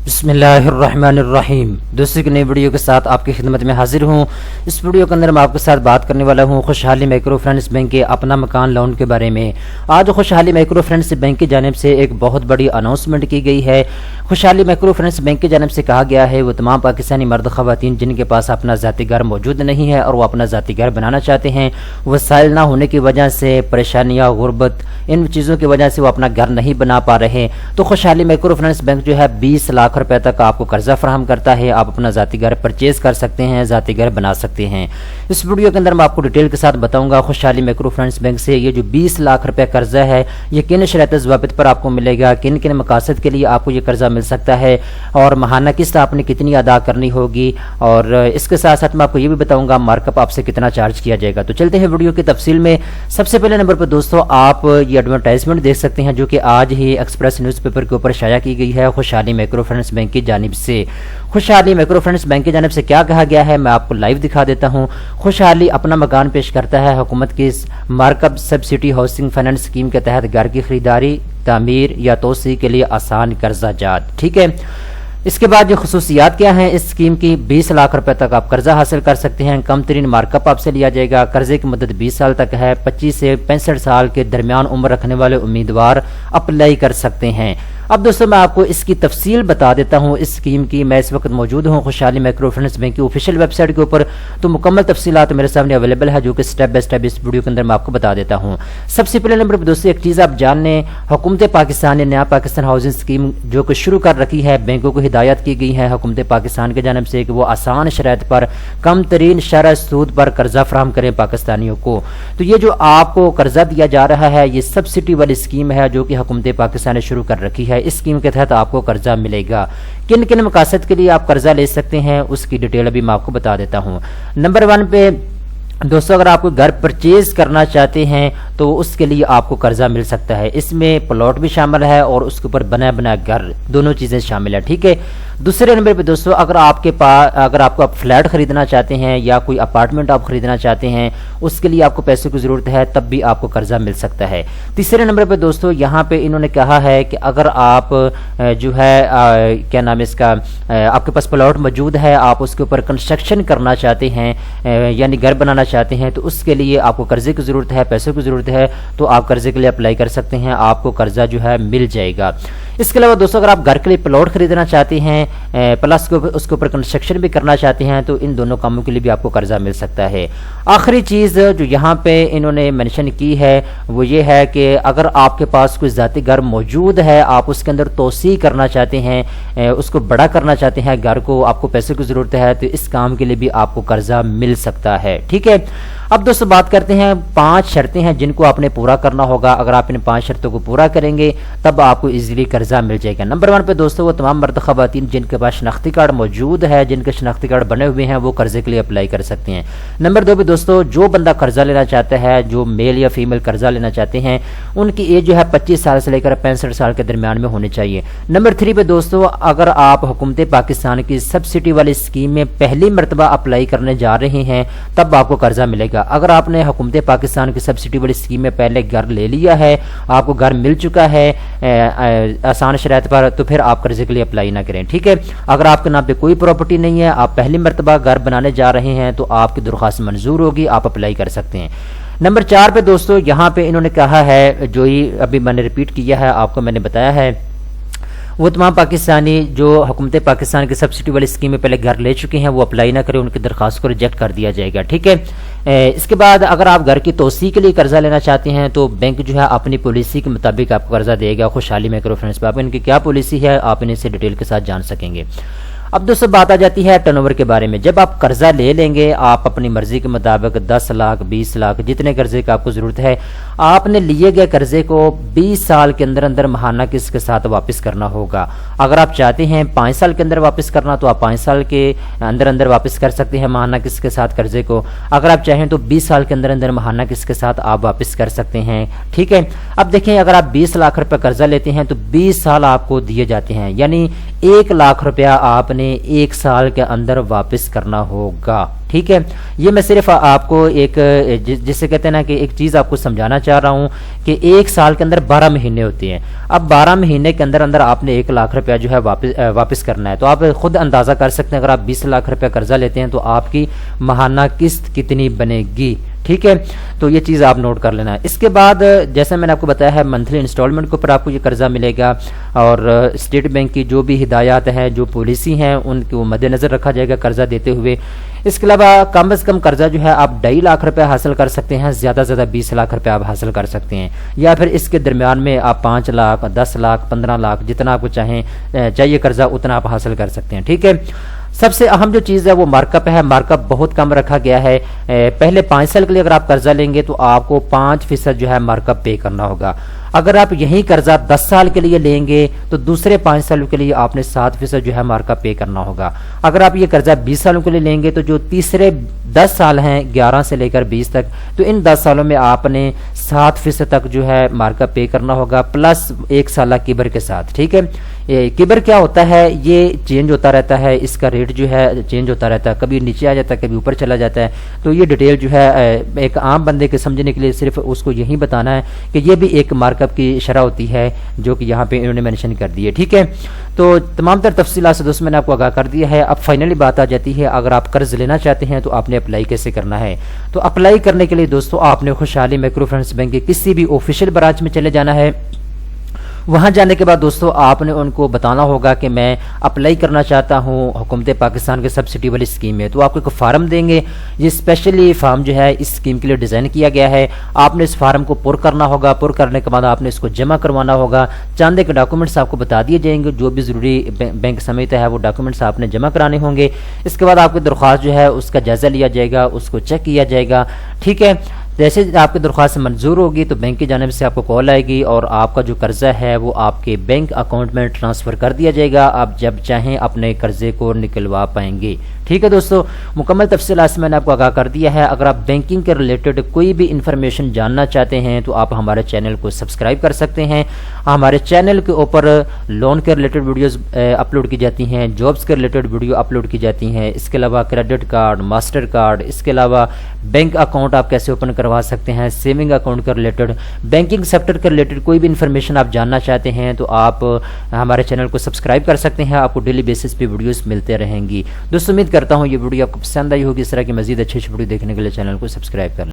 بسم اللہ الرحمن الرحیم۔ دوستوں کی نئی ویڈیو کے ساتھ آپ کی خدمت میں حاضر ہوں۔ اس ویڈیو کے اندر میں آپ کے ساتھ بات کرنے والا ہوں خوشحالی مائکرو فنانس بینک کے اپنا مکان لون کے بارے میں۔ آج خوشحالی مائکرو فنانس بینک کی جانب سے ایک بہت بڑی اناؤنسمنٹ کی گئی ہے۔ خوشحالی مائکرو فنانس بینک کی جانب سے کہا گیا ہے وہ تمام پاکستانی مرد خواتین جن کے پاس اپنا ذاتی گھر موجود نہیں ہے اور وہ اپنا ذاتی گھر بنانا چاہتے ہیں، وسائل نہ ہونے کی وجہ سے، پریشانیاں، غربت، ان چیزوں کی وجہ سے وہ اپنا گھر نہیں بنا پا رہے، تو خوشحالی مائکرو فنانس بینک جو ہے 20 لاکھ روپے تک آپ کو قرضہ فراہم کرتا ہے۔ آپ اپنا ذاتی گھر پرچیز کر سکتے ہیں، ذاتی گھر بنا سکتے ہیں۔ اس ویڈیو کے اندر میں آپ کو ڈیٹیل کے ساتھ بتاؤں گا خوشحالی مائکرو فنانس بینک سے یہ جو 20 لاکھ روپے قرضہ ہے یہ کن شرائط و ضوابط پر آپ کو ملے گا، کن کن مقاصد کے لیے آپ کو یہ قرضہ مل سکتا ہے، اور ماہانہ قسط آپ نے کتنی ادا کرنی ہوگی، اور اس کے ساتھ ساتھ میں آپ کو یہ بھی بتاؤں گا مارک اپ آپ سے کتنا چارج کیا جائے گا۔ تو چلتے ہیں ویڈیو کی تفصیل میں۔ سب سے پہلے نمبر پر دوستو آپ یہ ایڈورٹائزمنٹ دیکھ سکتے ہیں جو کہ آج ہی ایکسپریس نیوز پیپر کے اوپر شائع کی گئی ہے خوشحالی مائکرو فنانس بینک کی جانب سے۔ خوشحالی مائکرو فنانس بینک کی جانب سے کیا کہا گیا ہے میں آپ کو لائیو دکھا دیتا ہوں۔ خوشحالی اپنا مکان پیش کرتا ہے حکومت کی mark up subsidy housing finance scheme کے تحت گھر کی خریداری، تعمیر یا توسیع کے لیے آسان قرضہ جات، ٹھیک ہے۔ اس کے بعد یہ خصوصیات کیا ہیں اس اسکیم کی، 20 لاکھ روپے تک آپ قرضہ حاصل کر سکتے ہیں، کم ترین مارک اپ آپ سے لیا جائے گا، قرضے کی مدت 20 سال تک ہے، 25 سے 65 سال کے درمیان عمر رکھنے والے امیدوار اپلائی کر سکتے ہیں۔ اب دوستو میں آپ کو اس کی تفصیل بتا دیتا ہوں اس اسکیم کی۔ میں اس وقت موجود ہوں خوشحالی مائکرو فنانس بینک کی آفیشیل ویب سائٹ کے اوپر، تو مکمل تفصیلات میرے سامنے اویلیبل ہے جو کہ سٹیپ بائی سٹیپ اس ویڈیو کے اندر میں آپ کو بتا دیتا ہوں۔ سب سے پہلے نمبر پر دوستو ایک چیز آپ جان لیں، حکومت پاکستان نے نیا پاکستان ہاؤسنگ اسکیم جو کہ شروع کر رکھی ہے، بینکوں کو ہدایت کی گئی ہے حکومت پاکستان کی جانب سے کہ وہ آسان شرائط پر کم ترین شرح سود پر قرضہ فراہم کریں پاکستانیوں کو۔ تو یہ جو آپ کو قرضہ دیا جا رہا ہے یہ سبسڈی والی اسکیم ہے جو کہ حکومت پاکستان نے شروع کر رکھی ہے۔ اس اسکیم کے تحت آپ کو قرضہ ملے گا۔ کن کن مقاصد کے لیے آپ قرضہ لے سکتے ہیں اس کی ڈیٹیل ابھی میں آپ کو بتا دیتا ہوں۔ نمبر 1 پہ دوستو اگر آپ کو گھر پرچیز کرنا چاہتے ہیں تو اس کے لیے آپ کو قرضہ مل سکتا ہے۔ اس میں پلاٹ بھی شامل ہے اور اس کے اوپر بنا بنا گھر، دونوں چیزیں شامل ہیں، ٹھیک ہے۔ دوسرے نمبر پہ دوستو اگر آپ کو فلیٹ خریدنا چاہتے ہیں یا کوئی اپارٹمنٹ آپ خریدنا چاہتے ہیں اس کے لیے آپ کو پیسے کی ضرورت ہے تب بھی آپ کو قرضہ مل سکتا ہے۔ تیسرے نمبر پہ دوستو یہاں پہ انہوں نے کہا ہے کہ اگر آپ جو ہے کیا نام ہے اس کا، آپ کے پاس پلاٹ موجود ہے، آپ اس کے اوپر کنسٹرکشن کرنا چاہتے ہیں یعنی گھر بنانا چاہتے ہیں تو اس کے لیے آپ کو قرضے کی ضرورت ہے، پیسوں کی ضرورت ہے، تو آپ قرضے کے لیے اپلائی کر سکتے ہیں، آپ کو قرضہ جو ہے مل جائے گا۔ اس کے علاوہ دوستو اگر آپ گھر کے لیے پلاٹ خریدنا چاہتے ہیں پلس اس کے اوپر کنسٹرکشن بھی کرنا چاہتے ہیں تو ان دونوں کاموں کے لیے بھی آپ کو قرضہ مل سکتا ہے۔ آخری چیز جو یہاں پہ انہوں نے مینشن کی ہے وہ یہ ہے کہ اگر آپ کے پاس کوئی ذاتی گھر موجود ہے، آپ اس کے اندر توسیع کرنا چاہتے ہیں، اس کو بڑا کرنا چاہتے ہیں گھر کو، آپ کو پیسے کی ضرورت ہے تو اس کام کے لیے بھی آپ کو قرضہ مل سکتا ہے، ٹھیک ہے۔ اب دوستو بات کرتے ہیں 5 شرطیں ہیں جن کو آپ نے پورا کرنا ہوگا۔ اگر آپ ان 5 شرطوں کو پورا کریں گے تب آپ کو ایزیلی قرضہ مل جائے گا۔ نمبر 1 پہ دوستو وہ تمام مرد خواتین جن کے پاس شناختی کارڈ موجود ہے، جن کے شناختی کارڈ بنے ہوئے ہیں وہ قرضے کے لیے اپلائی کر سکتے ہیں۔ نمبر 2 پہ دوستو جو بندہ قرضہ لینا چاہتا ہے، جو میل یا فیمیل قرضہ لینا چاہتے ہیں ان کی ایج جو ہے 25 سال سے لے کر 65 سال کے درمیان میں ہونی چاہیے۔ نمبر 3 پہ دوستو اگر آپ حکومت پاکستان کی سبسڈی والی اسکیم میں پہلی مرتبہ اپلائی کرنے جا رہے ہیں تب آپ کو قرضہ ملے گا۔ اگر آپ نے حکومت پاکستان کی سبسڈی والی اسکیم میں پہلے گھر لے لیا ہے، آپ کو گھر مل چکا ہے آسان شرائط پر، تو پھر آپ قرضے کے لیے اپلائی نہ کریں، ٹھیک ہے۔ اگر آپ کے نام پہ کوئی پراپرٹی نہیں ہے، آپ پہلی مرتبہ گھر بنانے جا رہے ہیں تو آپ کی درخواست منظور ہوگی، آپ اپلائی کر سکتے ہیں۔ نمبر 4 پہ دوستو یہاں پہ انہوں نے کہا ہے جو ہی ابھی میں نے ریپیٹ کیا ہے آپ کو میں نے بتایا ہے، وہ تمام پاکستانی جو حکومت پاکستان کی سبسڈی والی اسکیم میں پہلے گھر لے چکے ہیں وہ اپلائی نہ کریں، ان کی درخواست کو ریجیکٹ کر دیا جائے گا، ٹھیک ہے۔ اس کے بعد اگر آپ گھر کی توسیع کے لیے قرضہ لینا چاہتے ہیں تو بینک جو ہے اپنی پالیسی کے مطابق آپ کو قرضہ دے گا خوشحالی مائکرو فنانس پہ۔ آپ ان کی کیا پالیسی ہے آپ انہیں سے ڈیٹیل کے ساتھ جان سکیں گے۔ اب دوستو بات آ جاتی ہے ٹرن اوور کے بارے میں۔ جب آپ قرضہ لے لیں گے آپ اپنی مرضی کے مطابق 10 لاکھ 20 لاکھ جتنے قرضے کا آپ کو ضرورت ہے، آپ نے لیے گئے قرضے کو 20 سال کے اندر اندر ماہانہ قسط کے ساتھ واپس کرنا ہوگا۔ اگر آپ چاہتے ہیں 5 سال کے اندر واپس کرنا تو آپ 5 سال کے اندر اندر واپس کر سکتے ہیں ماہانہ قسط کے ساتھ قرضے کو۔ اگر آپ چاہیں تو 20 سال کے اندر اندر ماہانہ قسط کے ساتھ آپ واپس کر سکتے ہیں، ٹھیک ہے۔ اب دیکھیں اگر آپ 20 لاکھ روپے قرضہ لیتے ہیں تو 20 سال آپ کو دیے جاتے ہیں، یعنی 1 لاکھ روپیہ آپ نے 1 سال کے اندر واپس کرنا ہوگا، ٹھیک ہے، یہ میں صرف آپ کو ایک جسے کہتے ہیں نا کہ ایک چیز آپ کو سمجھانا چاہ رہا ہوں کہ ایک سال کے اندر 12 مہینے ہوتے ہیں. اب 12 مہینے کے اندر اندر آپ نے 1 لاکھ روپیہ جو ہے واپس کرنا ہے. تو آپ خود اندازہ کر سکتے ہیں اگر آپ 20 لاکھ روپیہ قرضہ لیتے ہیں تو آپ کی ماہانہ قسط کتنی بنے گی. ٹھیک ہے، تو یہ چیز آپ نوٹ کر لینا ہے. اس کے بعد جیسے میں نے آپ کو بتایا ہے منتھلی انسٹالمنٹ کے اوپر آپ کو یہ قرضہ ملے گا، اور اسٹیٹ بینک کی جو بھی ہدایات ہیں، جو پالیسی ہیں، ان کو مد نظر رکھا جائے گا قرضہ دیتے ہوئے. اس کے علاوہ کم از کم قرضہ جو ہے آپ 2.5 لاکھ روپے حاصل کر سکتے ہیں، زیادہ سے زیادہ 20 لاکھ روپے آپ حاصل کر سکتے ہیں، یا پھر اس کے درمیان میں آپ 5 لاکھ 10 لاکھ 15 لاکھ جتنا آپ کو چاہیے قرضہ اتنا آپ حاصل کر سکتے ہیں. ٹھیک ہے، سب سے اہم جو چیز ہے وہ مارک اپ ہے. مارک اپ بہت کم رکھا گیا ہے. پہلے 5 سال کے لیے اگر آپ قرضہ لیں گے تو آپ کو 5% جو ہے مارک اپ پے کرنا ہوگا. اگر آپ یہی قرضہ 10 سال کے لیے لیں گے تو دوسرے 5 سالوں کے لیے آپ نے 7% جو ہے مارک اپ پے کرنا ہوگا. اگر آپ یہ قرضہ 20 سالوں کے لیے لیں گے تو جو تیسرے 10 سال ہیں 11 سے لے کر 20 تک، تو ان 10 سالوں میں آپ نے 7% تک جو ہے مارک اپ پے کرنا ہوگا، پلس 1 سالہ کبر کے ساتھ. ٹھیک ہے، کبر کیا ہوتا ہے؟ یہ چینج ہوتا رہتا ہے، اس کا ریٹ جو ہے چینج ہوتا رہتا ہے، کبھی نیچے آ جاتا ہے کبھی اوپر چلا جاتا ہے. تو یہ ڈیٹیل جو ہے ایک عام بندے کے سمجھنے کے لیے صرف اس کو یہی بتانا ہے کہ یہ بھی ایک مارک اپ کی شرح ہوتی ہے جو کہ یہاں پہ انہوں نے مینشن کر دی ہے. ٹھیک ہے، تو تمام تر تفصیلات سے دوست میں نے آپ کو آگاہ کر دیا ہے. اب فائنلی بات آ جاتی ہے اگر آپ قرض لینا چاہتے ہیں تو آپ نے اپلائی کیسے کرنا ہے. تو اپلائی کرنے کے لیے دوستو آپ نے خوشحالی مائکرو فنانس بینک کے کسی بھی آفیشیل برانچ میں چلے جانا ہے. وہاں جانے کے بعد دوستو آپ نے ان کو بتانا ہوگا کہ میں اپلائی کرنا چاہتا ہوں حکومت پاکستان کے سبسڈی والی اسکیم میں. تو آپ کو ایک فارم دیں گے، یہ اسپیشلی فارم جو ہے اس اسکیم کے لیے ڈیزائن کیا گیا ہے. آپ نے اس فارم کو پر کرنا ہوگا، پر کرنے کے بعد آپ نے اس کو جمع کروانا ہوگا. چاندے کے ڈاکومنٹس آپ کو بتا دیے جائیں گے، جو بھی ضروری بینک سمجھتا ہے وہ ڈاکومنٹس آپ نے جمع کرانے ہوں گے. اس کے بعد آپ کی درخواست جو ہے اس کا جائزہ لیا جائے گا، اس کو چیک کیا جائے گا. ٹھیک ہے، جیسے آپ کی درخواست منظور ہوگی تو بینک کی جانب سے آپ کو کال آئے گی اور آپ کا جو قرضہ ہے وہ آپ کے بینک اکاؤنٹ میں ٹرانسفر کر دیا جائے گا. آپ جب چاہیں اپنے قرضے کو نکلوا پائیں گے. ٹھیک ہے دوستو، مکمل تفصیلات سے میں نے آپ کو آگاہ کر دیا ہے. اگر آپ بینکنگ کے ریلیٹڈ کوئی بھی انفارمیشن جاننا چاہتے ہیں تو آپ ہمارے چینل کو سبسکرائب کر سکتے ہیں. ہمارے چینل کے اوپر لون کے ریلیٹڈ ویڈیوز اپلوڈ کی جاتی ہیں، جابس کے ریلیٹڈ ویڈیو اپلوڈ کی جاتی ہیں. اس کے علاوہ کریڈٹ کارڈ، ماسٹر کارڈ، اس کے علاوہ بینک اکاؤنٹ آپ کیسے اوپن کروا سکتے ہیں، سیونگ اکاؤنٹ کے ریلیٹڈ، بینکنگ سیکٹر کے ریلیٹڈ کوئی بھی انفارمیشن آپ جاننا چاہتے ہیں تو آپ ہمارے چینل کو سبسکرائب کر سکتے ہیں. آپ کو ڈیلی بیسس پہ ویڈیوز ملتے رہیں گی. دوستو امید کرتا ہوں یہ ویڈیو آپ کو پسند آئی ہوگی. اس طرح کی مزید اچھی ویڈیو دیکھنے کے لیے چینل کو سبسکرائب کر لیں.